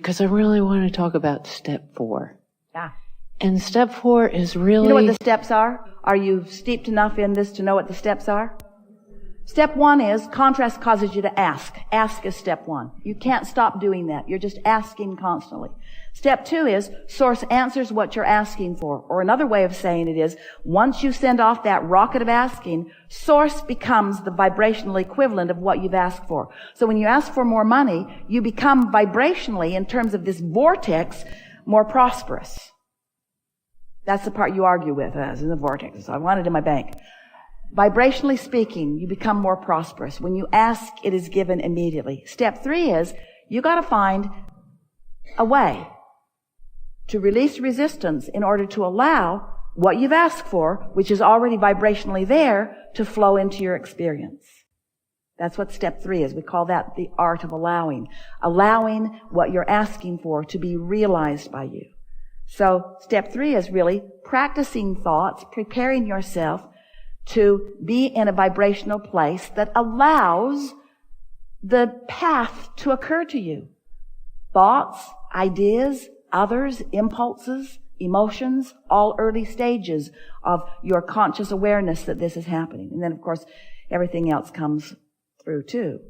because I really want to talk about step 4. Yeah. And step 4 is really... You know what the steps are? Are you steeped enough in this to know what the steps are? Step 1 is contrast causes you to ask. Ask is step 1. You can't stop doing that. You're just asking constantly. Step 2 is source answers what you're asking for. Or another way of saying it is, once you send off that rocket of asking, source becomes the vibrational equivalent of what you've asked for. So when you ask for more money, you become vibrationally, in terms of this vortex, more prosperous. That's the part you argue with, as in the vortex. So I want it in my bank. Vibrationally speaking, you become more prosperous. When you ask, it is given immediately. Step 3 is, you got to find a way to release resistance in order to allow what you've asked for, which is already vibrationally there, to flow into your experience. That's what step 3 is. We call that the art of allowing. Allowing what you're asking for to be realized by you. So step 3 is really practicing thoughts, preparing yourself to be in a vibrational place that allows the path to occur to you. Thoughts, ideas, others, impulses, emotions, all early stages of your conscious awareness that this is happening. And then, of course, everything else comes through too.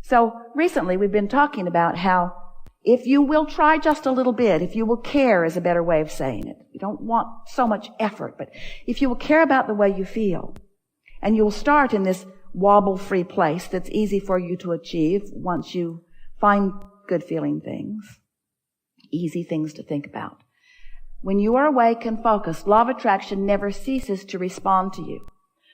So recently we've been talking about how if you will try just a little bit, if you will care is a better way of saying it. You don't want so much effort, but if you will care about the way you feel, and you will start in this wobble-free place that's easy for you to achieve once you find good feeling things, easy things to think about. When you are awake and focused, law of attraction never ceases to respond to you.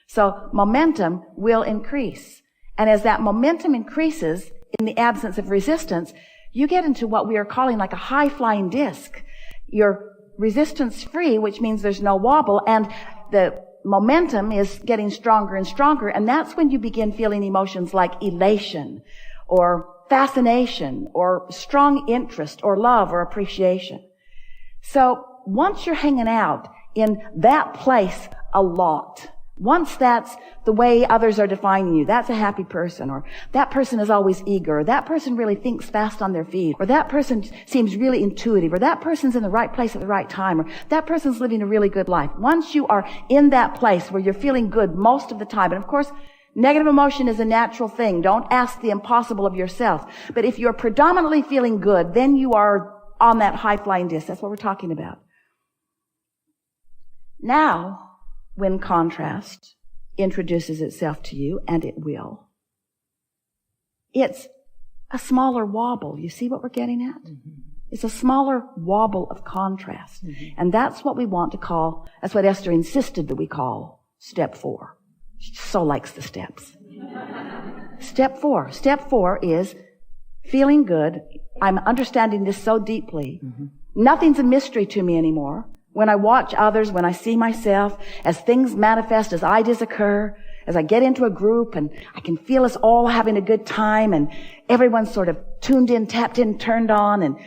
So momentum will increase. And as that momentum increases, in the absence of resistance, you get into what we are calling like a high-flying disc. You're resistance-free, which means there's no wobble, and the momentum is getting stronger and stronger, and that's when you begin feeling emotions like elation, or fascination, or strong interest, or love, or appreciation. So once you're hanging out in that place a lot, once that's the way others are defining you, that's a happy person, or that person is always eager, or that person really thinks fast on their feet, or that person seems really intuitive, or that person's in the right place at the right time, or that person's living a really good life. Once you are in that place where you're feeling good most of the time, and of course, negative emotion is a natural thing. Don't ask the impossible of yourself. But if you're predominantly feeling good, then you are on that high-flying disc. That's what we're talking about. Now, when contrast introduces itself to you, and it will, it's a smaller wobble. You see what we're getting at? Mm-hmm. It's a smaller wobble of contrast. Mm-hmm. And that's what we want to call, that's what Esther insisted that we call step 4. She so likes the steps. Step 4. Step 4 is feeling good. I'm understanding this so deeply. Mm-hmm. Nothing's a mystery to me anymore. When I watch others, when I see myself, as things manifest, as ideas occur, as I get into a group and I can feel us all having a good time and everyone's sort of tuned in, tapped in, turned on, and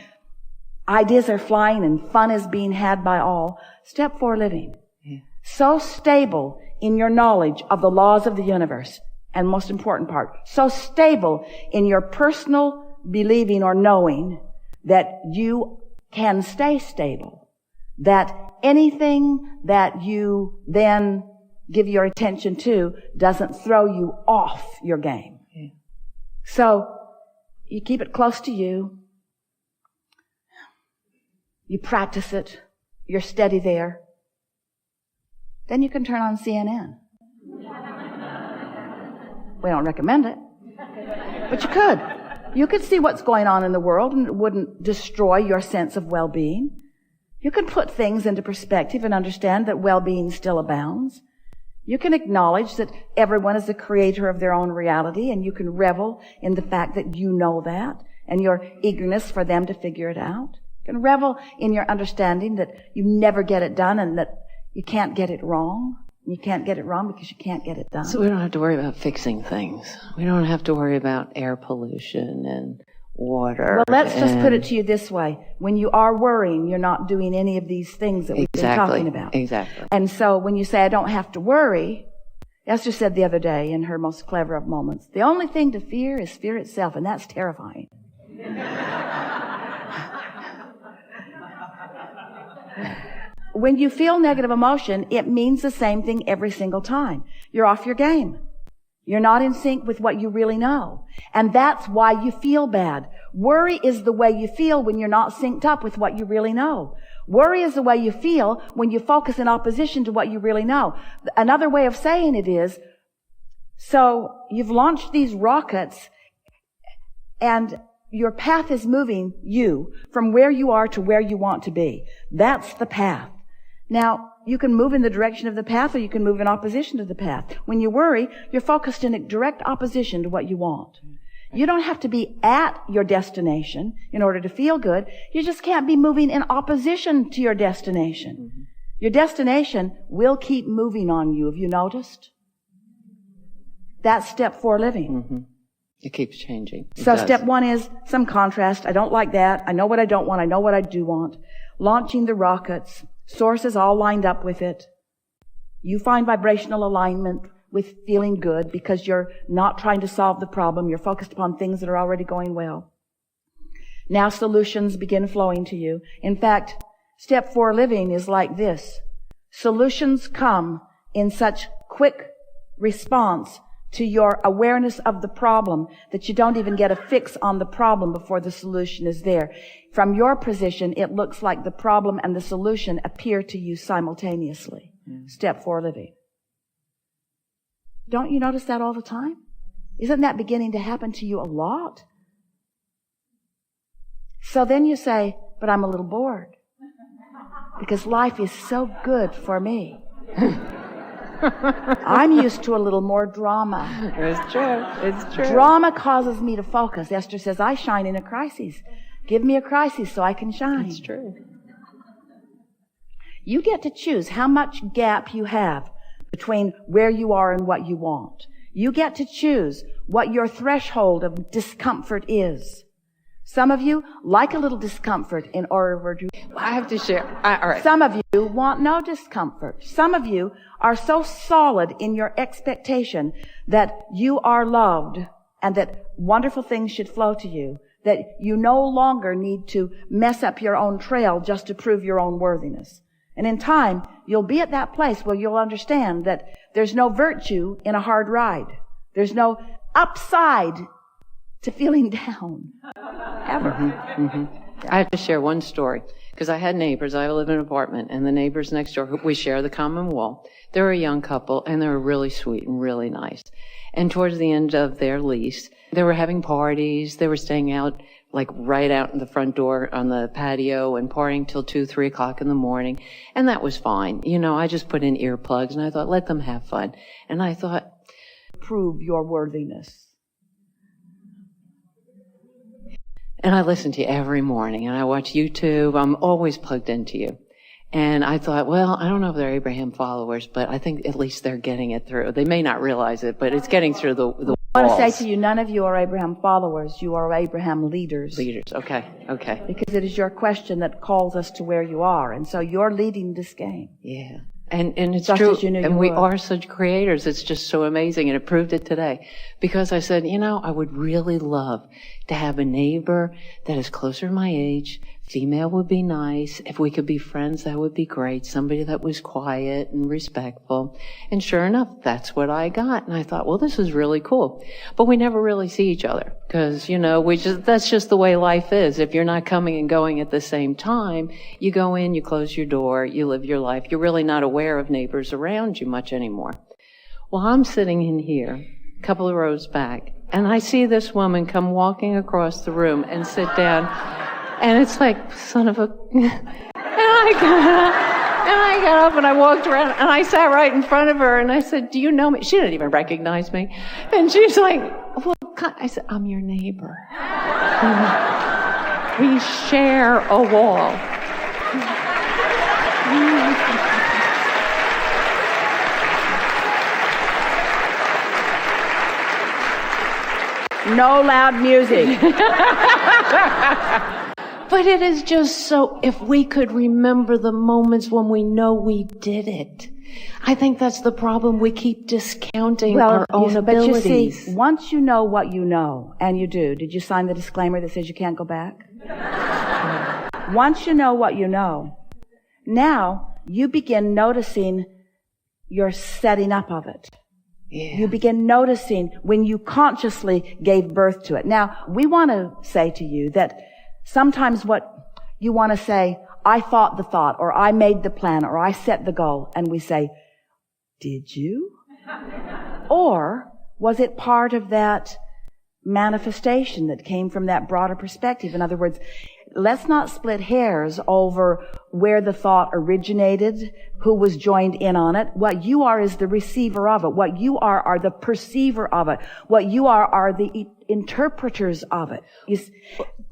ideas are flying and fun is being had by all. Step 4 living. Yeah. So stable in your knowledge of the laws of the universe, and most important part, so stable in your personal believing or knowing that you can stay stable. That anything that you then give your attention to doesn't throw you off your game. Yeah. So you keep it close to you. You practice it. You're steady there. Then you can turn on CNN. We don't recommend it. But you could. You could see what's going on in the world, and it wouldn't destroy your sense of well-being. You can put things into perspective and understand that well-being still abounds. You can acknowledge that everyone is the creator of their own reality, and you can revel in the fact that you know that and your eagerness for them to figure it out. You can revel in your understanding that you never get it done and that you can't get it wrong. You can't get it wrong because you can't get it done. So we don't have to worry about fixing things. We don't have to worry about air pollution and water. Well, let's just put it to you this way. When you are worrying, you're not doing any of these things that we've been talking about. Exactly. And so when you say, I don't have to worry, Esther said the other day in her most clever of moments, the only thing to fear is fear itself, and that's terrifying. when you feel negative emotion, it means the same thing every single time. You're off your game. You're not in sync with what you really know. And that's why you feel bad. Worry is the way you feel when you're not synced up with what you really know. Worry is the way you feel when you focus in opposition to what you really know. Another way of saying it is, so you've launched these rockets and your path is moving you from where you are to where you want to be. That's the path. Now, you can move in the direction of the path or you can move in opposition to the path. When you worry, you're focused in a direct opposition to what you want. You don't have to be at your destination in order to feel good. You just can't be moving in opposition to your destination. Your destination will keep moving on you. Have you noticed? That's step 4 living. It keeps changing. So step 1 is some contrast. I don't like that. I know what I don't want. I know what I do want. Launching the rockets. Sources all lined up with it. You find vibrational alignment with feeling good because you're not trying to solve the problem. You're focused upon things that are already going well. Now solutions begin flowing to you. In fact, step 4 living is like this. Solutions come in such quick response to your awareness of the problem that you don't even get a fix on the problem before the solution is there. From your position, it looks like the problem and the solution appear to you simultaneously. Step 4 living. Don't you notice that all the time? Isn't that beginning to happen to you a lot? So then you say, but I'm a little bored because life is so good for me. I'm used to a little more drama. It's true. It's true. Drama causes me to focus. Esther says, I shine in a crisis. Give me a crisis so I can shine. It's true. You get to choose how much gap you have between where you are and what you want. You get to choose what your threshold of discomfort is. Some of you like a little discomfort in order to... I have to share. All right. Some of you want no discomfort. Some of you are so solid in your expectation that you are loved and that wonderful things should flow to you, that you no longer need to mess up your own trail just to prove your own worthiness. And in time, you'll be at that place where you'll understand that there's no virtue in a hard ride. There's no upside to feeling down. Ever. I have to share one story because I had neighbors. I live in an apartment, and the neighbors next door, we share the common wall. They were a young couple, and they were really sweet and really nice. And towards the end of their lease, they were having parties. They were staying out, like right out in the front door on the patio and partying till 2, 3 o'clock in the morning. And that was fine. You know, I just put in earplugs, and I thought, let them have fun. And I thought, prove your worthiness. And I listen to you every morning, and I watch YouTube. I'm always plugged into you. And I thought, well, I don't know if they're Abraham followers, but I think at least they're getting it through. They may not realize it, but it's getting through the walls. I want to say to you, none of you are Abraham followers. You are Abraham leaders. Leaders, okay. Because it is your question that calls us to where you are. And so you're leading this game. Yeah. And it's just true. As you knew and you we would. are such creators. It's just so amazing. And it proved it today. Because I said, you know, I would really love to have a neighbor that is closer to my age. Female would be nice. If we could be friends, that would be great. Somebody that was quiet and respectful. And sure enough, that's what I got. And I thought, well, this is really cool. But we never really see each other. Because, you know, that's just the way life is. If you're not coming and going at the same time, you go in, you close your door, you live your life. You're really not aware of neighbors around you much anymore. Well, I'm sitting in here, a couple of rows back, and I see this woman come walking across the room and sit down. And it's like, son of a... And I got up and I walked around and I sat right in front of her and I said, do you know me? She didn't even recognize me. And she's like, well, I said, I'm your neighbor. We share a wall. No loud music. But it is just so, if we could remember the moments when we know we did it. I think that's the problem. We keep discounting our own abilities. But you see, once you know what you know, and you do, did you sign the disclaimer that says you can't go back? Once you know what you know, now you begin noticing your setting up of it. Yeah. You begin noticing when you consciously gave birth to it. Now, we want to say to you that sometimes what you want to say, I thought the thought, or I made the plan, or I set the goal, and we say, did you? Or was it part of that manifestation that came from that broader perspective? In other words, let's not split hairs over where the thought originated, who was joined in on it. What you are is the receiver of it. What you are the perceiver of it. What you are the interpreters of it.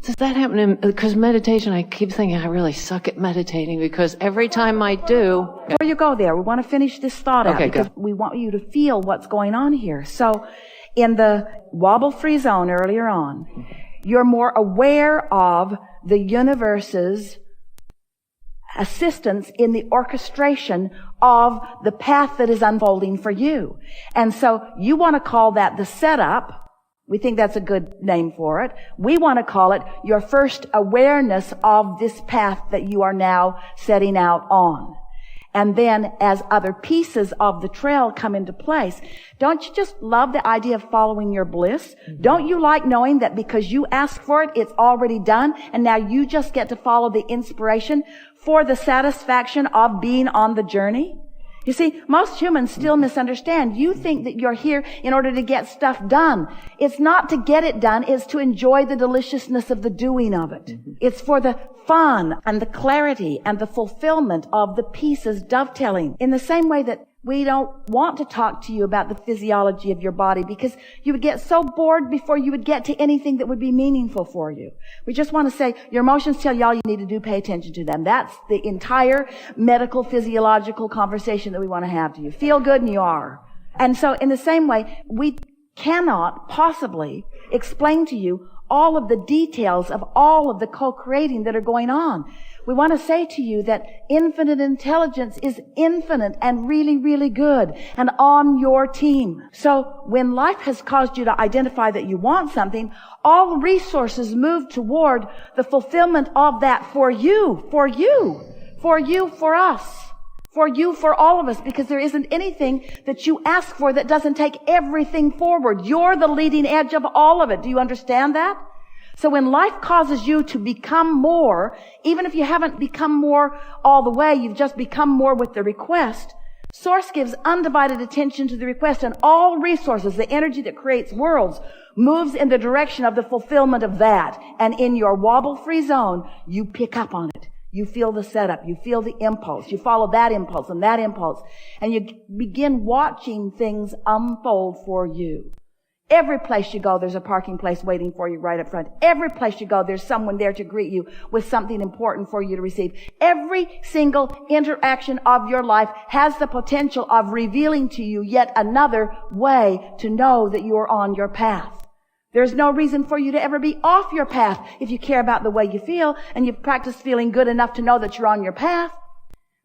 Does that happen because meditation, I keep thinking I really suck at meditating because every time I do... Before you go there, we want to finish this thought out because go. we want you to feel what's going on here. So in the wobble-free zone earlier on, you're more aware of the universe's assistance in the orchestration of the path that is unfolding for you. And so you want to call that the setup. We think that's a good name for it. We want to call it your first awareness of this path that you are now setting out on. And then as other pieces of the trail come into place, don't you just love the idea of following your bliss? Mm-hmm. Don't you like knowing that because you ask for it, it's already done, and now you just get to follow the inspiration for the satisfaction of being on the journey? You see, most humans still misunderstand. You think that you're here in order to get stuff done. It's not to get it done. It's to enjoy the deliciousness of the doing of it. Mm-hmm. It's for the fun and the clarity and the fulfillment of the pieces dovetailing. In the same way that we don't want to talk to you about the physiology of your body because you would get so bored before you would get to anything that would be meaningful for you. We just want to say your emotions tell you all you need to do, pay attention to them. That's the entire medical physiological conversation that we want to have to you. Feel good and you are. And so in the same way, we cannot possibly explain to you all of the details of all of the co-creating that are going on. We want to say to you that infinite intelligence is infinite and really, really good and on your team. So when life has caused you to identify that you want something, all resources move toward the fulfillment of that for you, for you, for you, for us, for you, for all of us, because there isn't anything that you ask for that doesn't take everything forward. You're the leading edge of all of it. Do you understand that? So when life causes you to become more, even if you haven't become more all the way, you've just become more with the request, Source gives undivided attention to the request, and all resources, the energy that creates worlds, moves in the direction of the fulfillment of that. And in your wobble-free zone, you pick up on it. You feel the setup. You feel the impulse. You follow that impulse and that impulse. And you begin watching things unfold for you. Every place you go, there's a parking place waiting for you right up front. Every place you go, there's someone there to greet you with something important for you to receive. Every single interaction of your life has the potential of revealing to you yet another way to know that you are on your path. There's no reason for you to ever be off your path if you care about the way you feel and you've practiced feeling good enough to know that you're on your path.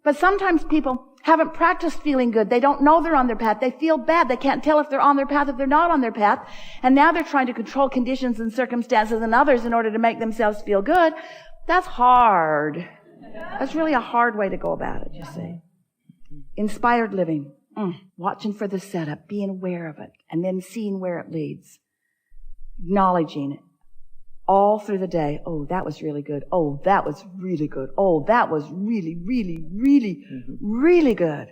But sometimes people haven't practiced feeling good. They don't know they're on their path. They feel bad. They can't tell if they're on their path, if they're not on their path. And now they're trying to control conditions and circumstances and others in order to make themselves feel good. That's hard. That's really a hard way to go about it, you see. Inspired living. Watching for the setup, being aware of it, and then seeing where it leads. Acknowledging it. All through the day. Oh, that was really good. Oh, that was really good. Oh, that was really, really, really, really good.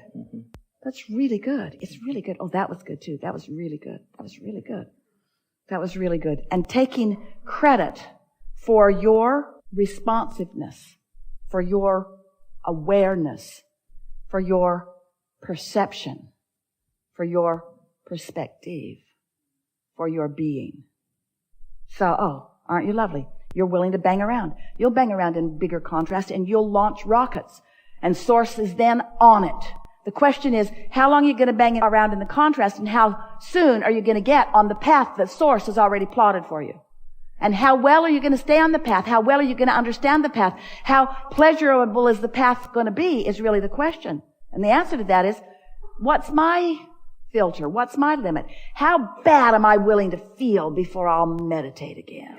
That's really good. It's really good. Oh, that was good too. That was really good. That was really good. That was really good. And taking credit for your responsiveness, for your awareness, for your perception, for your perspective, for your being. So, aren't you lovely? You're willing to bang around. You'll bang around in bigger contrast and you'll launch rockets. And Source is then on it. The question is, how long are you going to bang around in the contrast and how soon are you going to get on the path that Source has already plotted for you? And how well are you going to stay on the path? How well are you going to understand the path? How pleasurable is the path going to be is really the question. And the answer to that is, what's my filter? What's my limit? How bad am I willing to feel before I'll meditate again?